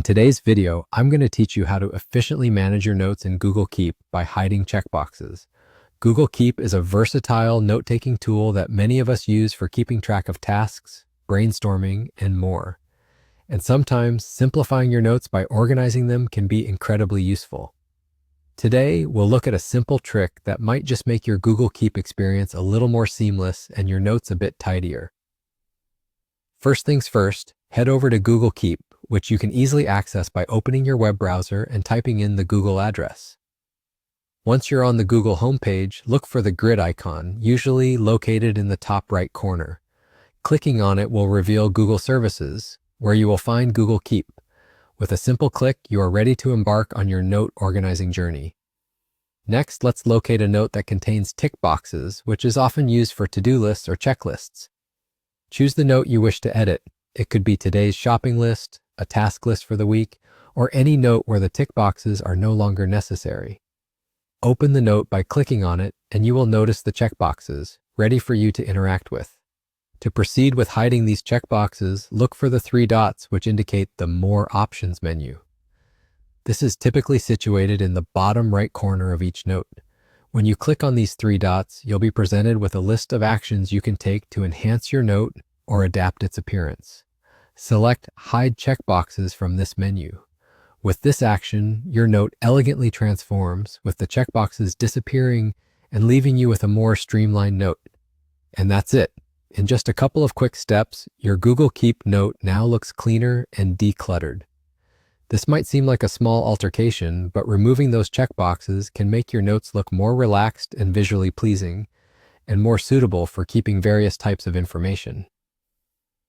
today's video, I'm going to teach you how to efficiently manage your notes in Google Keep by hiding checkboxes. Google Keep is a versatile note-taking tool that many of us use for keeping track of tasks, brainstorming, and more. And sometimes simplifying your notes by organizing them can be incredibly useful. Today, we'll look at a simple trick that might just make your Google Keep experience a little more seamless and your notes a bit tidier. First things first, head over to Google Keep, which you can easily access by opening your web browser and typing in the Google address. Once you're on the Google homepage, look for the grid icon, usually located in the top right corner. Clicking on it will reveal Google Services, where you will find Google Keep. With a simple click, you are ready to embark on your note organizing journey. Next, let's locate a note that contains tick boxes, which is often used for to-do lists or checklists. Choose the note you wish to edit. It could be today's shopping list, a task list for the week, or any note where the tick boxes are no longer necessary. Open the note by clicking on it, and you will notice the checkboxes, ready for you to interact with. To proceed with hiding these checkboxes, look for the three dots which indicate the More Options menu. This is typically situated in the bottom right corner of each note. When you click on these three dots, you'll be presented with a list of actions you can take to enhance your note or adapt its appearance. Select Hide Checkboxes from this menu. With this action, your note elegantly transforms, with the checkboxes disappearing and leaving you with a more streamlined note. And that's it. In just a couple of quick steps, your Google Keep note now looks cleaner and decluttered. This might seem like a small altercation, but removing those checkboxes can make your notes look more relaxed and visually pleasing, and more suitable for keeping various types of information.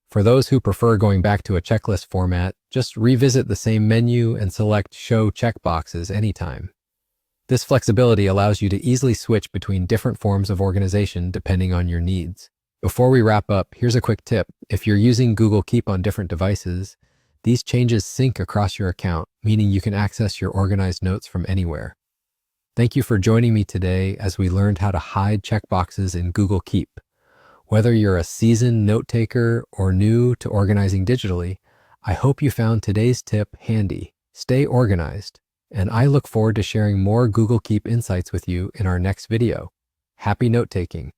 For those who prefer going back to a checklist format, just revisit the same menu and select Show Checkboxes anytime. This flexibility allows you to easily switch between different forms of organization depending on your needs. Before we wrap up, here's a quick tip. If you're using Google Keep on different devices, these changes sync across your account, meaning you can access your organized notes from anywhere. Thank you for joining me today as we learned how to hide checkboxes in Google Keep. Whether you're a seasoned note-taker or new to organizing digitally, I hope you found today's tip handy. Stay organized, and I look forward to sharing more Google Keep insights with you in our next video. Happy note-taking!